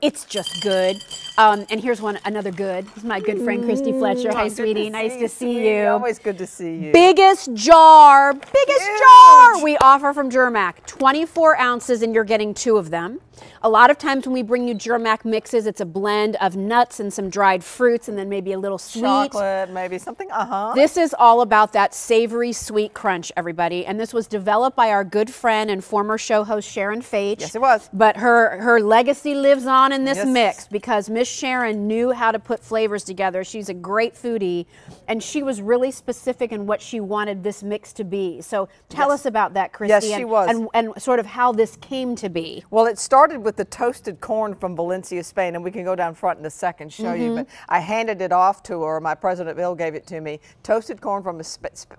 It's just good. And here's another good. This is my good friend, Christy Fletcher. Hi, sweetie. Nice to see you. Always good to see you. Biggest jar we offer from Germack. 24 ounces, and you're getting 2 of them. A lot of times when we bring you Germack mixes, it's a blend of nuts and some dried fruits and then maybe a little sweet. Chocolate, maybe something, This is all about that savory sweet crunch, everybody. And this was developed by our good friend and former show host Sharon Faich. Yes, it was. But her legacy lives on in this mix because Miss Sharon knew how to put flavors together. She's a great foodie, and she was really specific in what she wanted this mix to be. So tell us about that, Christy. Yes, she was. And sort of how this came to be. Well, it started with the toasted corn from Valencia, Spain, and we can go down front in a second and show you, but I handed it off to her. My President Bill gave it to me. Toasted corn from a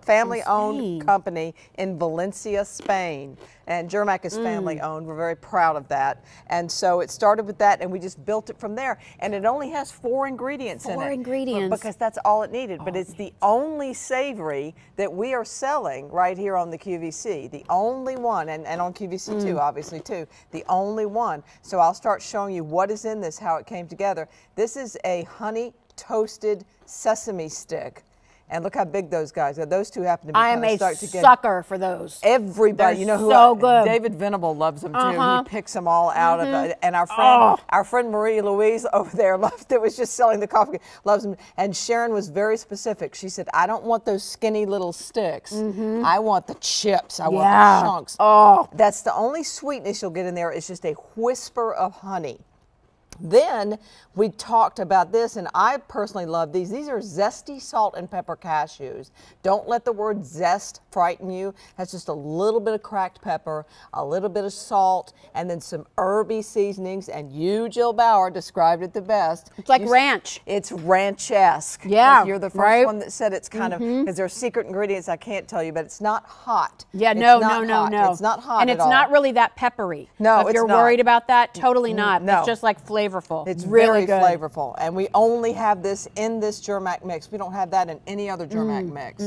family-owned company in Valencia, Spain. And Germack is family-owned. We're very proud of that. And so it started with that, and we just built it from there. And it only has 4 ingredients in it. 4 ingredients. Because that's all it needed. But it's the only savory that we are selling right here on the QVC. The only one, and on QVC too, obviously too. The only one. So I'll start showing you what is in this, how it came together. This is a honey toasted sesame stick. And look how big those guys are. Those two happen to be I am a sucker for those. Everybody, you know who? So good. David Venable loves them too. He picks them all out of it. And our friend Marie Louise over there that was just selling the coffee, loves them. And Sharon was very specific. She said, "I don't want those skinny little sticks. I want the chips. I want the chunks." Oh, that's the only sweetness you'll get in there. It's just a whisper of honey. Then we talked about this, and I personally love these. These are zesty salt and pepper cashews. Don't let the word zest frighten you. That's just a little bit of cracked pepper, a little bit of salt, and then some herby seasonings. And you, Jill Bauer, described it the best. It's like ranch. It's ranch-esque. Yeah, you're the first one that said it's kind of, because there are secret ingredients I can't tell you, but it's not hot. Yeah, no. It's not hot and at all. it's not really that peppery. No, if you're worried about that, totally not. No. It's just like flavorful. It's really very good. flavorful, and we only have this in this Germack mix. We don't have that in any other Germack mix.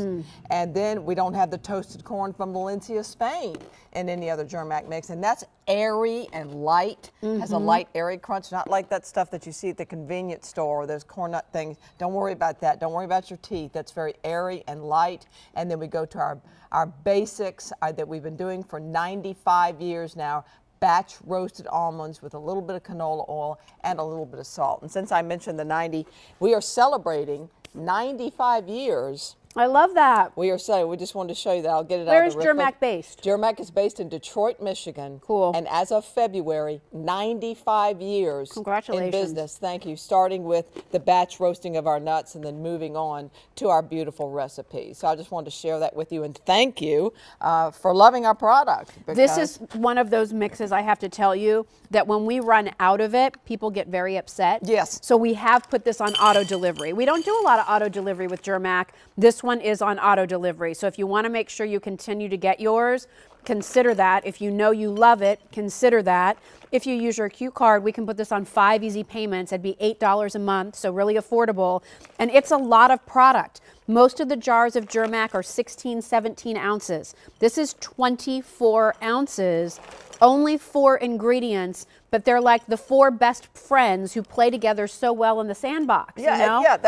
And then we don't have the toasted corn from Valencia, Spain in any other Germack mix, and that's airy and light, has a light airy crunch, not like that stuff that you see at the convenience store or those corn nut things. Don't worry about that. Don't worry about your teeth. That's very airy and light. And then we go to our basics that we've been doing for 95 years now. Batch roasted almonds with a little bit of canola oil and a little bit of salt. And since I mentioned the 90, we are celebrating 95 years. I love that. We just wanted to show you that. I'll get it Where out is of the Germack based? Germack is based in Detroit, Michigan. Cool. And as of February, 95 years Congratulations. in business. Thank you. Starting with the batch roasting of our nuts and then moving on to our beautiful recipes. So I just wanted to share that with you and thank you for loving our product. This is one of those mixes, I have to tell you, that when we run out of it, people get very upset. Yes. So we have put this on auto delivery. We don't do a lot of auto delivery with Germack. This one is on auto delivery. So if you want to make sure you continue to get yours, consider that. If you know you love it, consider that. If you use your Q card, we can put this on 5 easy payments. It'd be $8 a month, so really affordable. And it's a lot of product. Most of the jars of Germack are 16, 17 ounces. This is 24 ounces, only 4 ingredients, but they're like the 4 best friends who play together so well in the sandbox, you know? Yeah.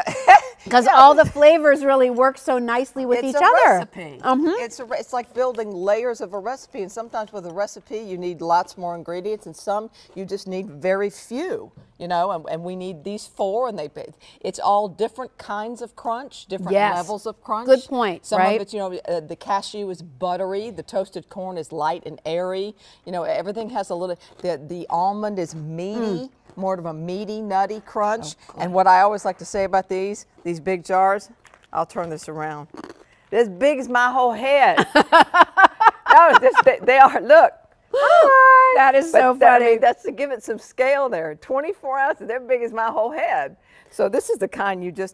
Because all the flavors really work so nicely with each other. It's like building layers of a recipe, and sometimes with a recipe you need lots more ingredients, and some you just need very few, you know, and we need these 4, and it's all different kinds of crunch, different levels of crunch. Good point, Some right? of it, you know, the cashew is buttery, the toasted corn is light and airy, you know, everything has a little, the almond is meaty. More of a meaty, nutty crunch. And what I always like to say about these big jars, I'll turn this around. They're as big as my whole head. They are, look. Hi. That is so funny. I mean, that's to give it some scale there. 24 ounces, they're big as my whole head. So this is the kind you can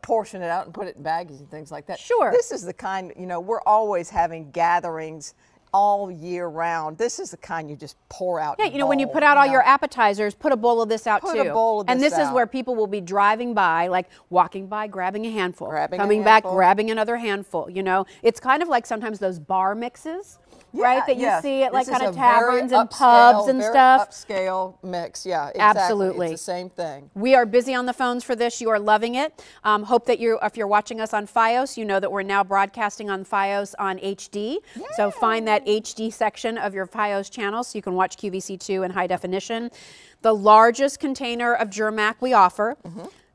portion it out and put it in baggies and things like that. Sure. This is the kind, you know, we're always having gatherings all year round. This is the kind you just pour out. Yeah, you know, when you put out all your appetizers, put a bowl of this out too. Put a bowl of this And this is out. where people will be driving by, like walking by, grabbing a handful, Grabbing a coming back, handful. grabbing another handful. You know, it's kind of like sometimes those bar mixes right? That you yes. see at like This is kind of a very taverns and upscale, pubs and very stuff. Upscale mix, yeah, exactly. Absolutely. It's the same thing. We are busy on the phones for this. You are loving it. Hope that if you're watching us on Fios, you know that we're now broadcasting on Fios on HD. Yay. So find that HD section of your Fios channel so you can watch QVC2 in high definition. The largest container of Germack we offer.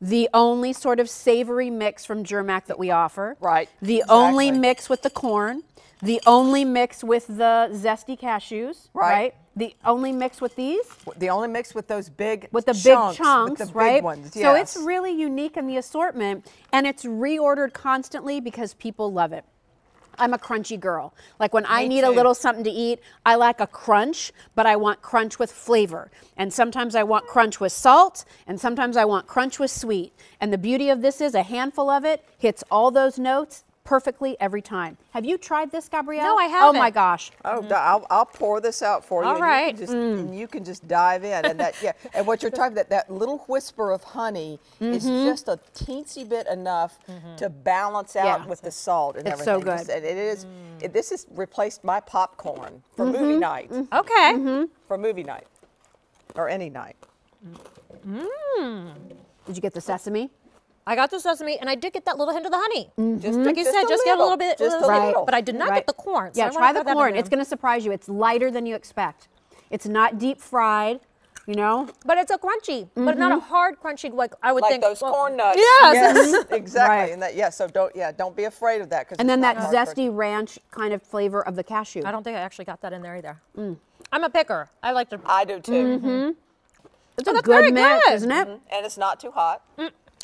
The only sort of savory mix from Germack that we offer. Right. The only mix with the corn. The only mix with the zesty cashews. Right. The only mix with these. The only mix with those big with the chunks, big chunks, with the right? big ones, yes. So it's really unique in the assortment, and it's reordered constantly because people love it. I'm a crunchy girl. Like when I need a little something to eat, I like a crunch, but I want crunch with flavor. And sometimes I want crunch with salt, and sometimes I want crunch with sweet. And the beauty of this is a handful of it hits all those notes perfectly every time. Have you tried this, Gabrielle? No, I haven't. Oh my gosh. Oh, I'll pour this out for you. All right. And you can just dive in, and and what you're talking about, that little whisper of honey is just a teensy bit enough to balance out with the salt and it's everything. so good. This has replaced my popcorn for movie night. Okay. For movie night, or any night. Did you get the sesame? I got the sesame, and I did get that little hint of the honey. Just Like you said, just get a little bit, just a little. but I did not get the corn. So Yeah, I wanna try the throw that in corn. there. It's going to surprise you. It's lighter than you expect. It's not deep fried, you know? But it's a crunchy, but not a hard crunchy like I would Like think. those corn nuts. Yes. Exactly. Right. And so don't be afraid of that. And then that zesty ranch kind of flavor of the cashew. I don't think I actually got that in there either. I'm a picker. I like to. I do too. It's a that's good very mix, good. isn't it? And it's not too hot.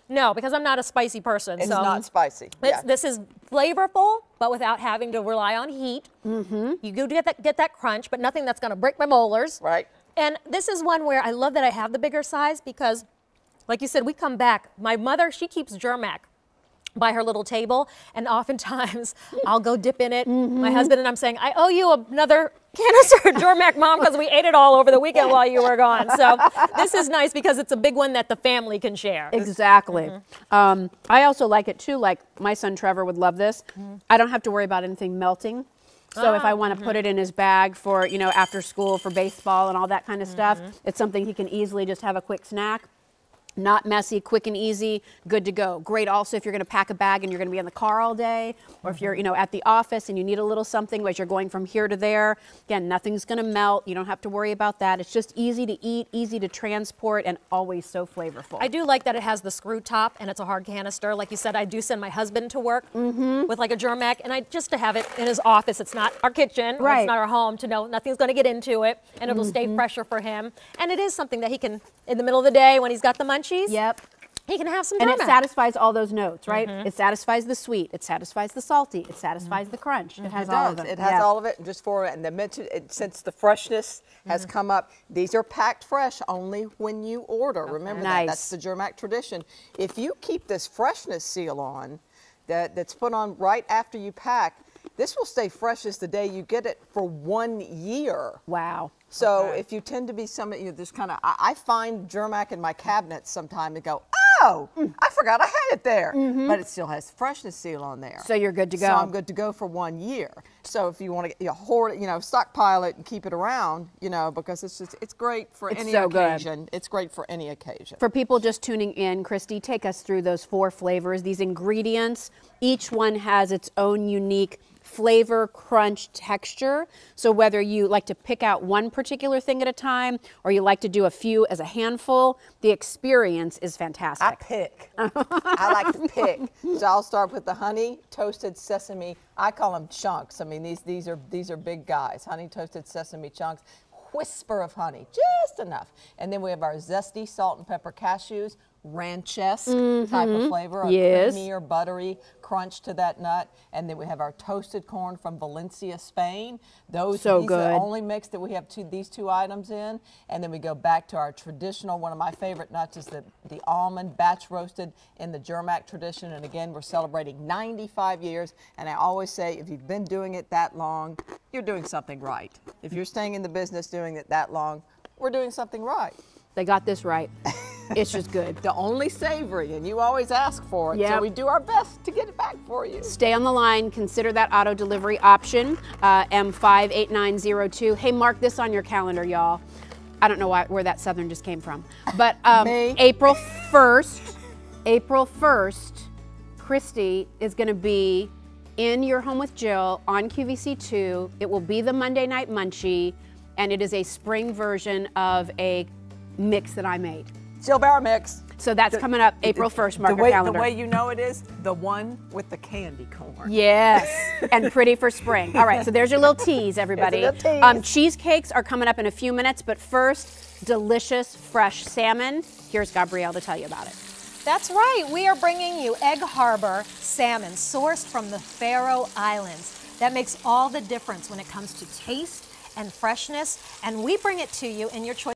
No, because I'm not a spicy person. It's so not spicy. This is flavorful, but without having to rely on heat. You do get that crunch, but nothing that's going to break my molars. Right. And this is one where I love that I have the bigger size because, like you said, we come back. My mother, she keeps Germack by her little table, and oftentimes I'll go dip in it. My husband and I'm saying, I owe you another canister of Germack, Mom, because we ate it all over the weekend while you were gone. So this is nice because it's a big one that the family can share. Exactly. I also like it too. Like my son Trevor would love this. I don't have to worry about anything melting. So if I want to put it in his bag for, after school for baseball and all that kind of stuff, it's something he can easily just have a quick snack. Not messy, quick and easy, good to go. Great also if you're going to pack a bag and you're going to be in the car all day, or if you're at the office and you need a little something as you're going from here to there. Again, nothing's going to melt. You don't have to worry about that. It's just easy to eat, easy to transport, and always so flavorful. I do like that it has the screw top and it's a hard canister. Like you said, I do send my husband to work with like a Germack, and just to have it in his office. It's not our kitchen, or it's not our home, to know nothing's going to get into it, and it'll stay fresher for him. And it is something that he can, in the middle of the day when he's got the munchies, Yep. he can have some And Germack. it satisfies all those notes, right? It satisfies the sweet, it satisfies the salty, it satisfies the crunch. It has all of it. It has all of it, and just for and since the freshness has come up, these are packed fresh only when you order. Remember that. That's the Germack tradition. If you keep this freshness seal on, that's put on right after you pack, this will stay fresh as the day you get it for 1 year. Wow. So if you tend to be this kind of, I find Germack in my cabinets sometime and go, oh, I forgot I had it there. But it still has freshness seal on there. So you're good to go. So I'm good to go for 1 year. So if you want to hoard it, stockpile it and keep it around, because it's great for any occasion. It's great for any occasion. For people just tuning in, Christy, take us through those 4 flavors, these ingredients. Each one has its own unique flavor, crunch, texture. So whether you like to pick out one particular thing at a time or you like to do a few as a handful, the experience is fantastic. I pick. I like to pick. So I'll start with the honey toasted sesame. I call them chunks. I mean, these are big guys. Honey toasted sesame chunks. Whisper of honey, just enough. And then we have our zesty salt and pepper cashews, ranchesque type of flavor, a creamy or buttery crunch to that nut. And then we have our toasted corn from Valencia, Spain. These are the only mix that we have these two items in. And then we go back to our traditional, one of my favorite nuts is the almond batch roasted in the Germack tradition. And again, we're celebrating 95 years. And I always say, if you've been doing it that long, you're doing something right. If you're staying in the business doing it that long, we're doing something right. They got this right. It's just good. The only savory, and you always ask for it. Yep. So we do our best to get it back. packed for you. Stay on the line. Consider that auto delivery option, M58902. Hey, mark this on your calendar, y'all. I don't know where that Southern just came from. But April 1st, Christy is going to be in Your Home with Jill on QVC2. It will be the Monday Night Munchie, and it is a spring version of a mix that I made. Jill Bauer mix. So that's coming up April 1st. Mark your calendar. The way you know it is the one with the candy corn. Yes, and pretty for spring. All right, so there's your little tease, everybody. Cheesecakes are coming up in a few minutes, but first, delicious fresh salmon. Here's Gabrielle to tell you about it. That's right. We are bringing you Egg Harbor salmon sourced from the Faroe Islands. That makes all the difference when it comes to taste and freshness, and we bring it to you in your choice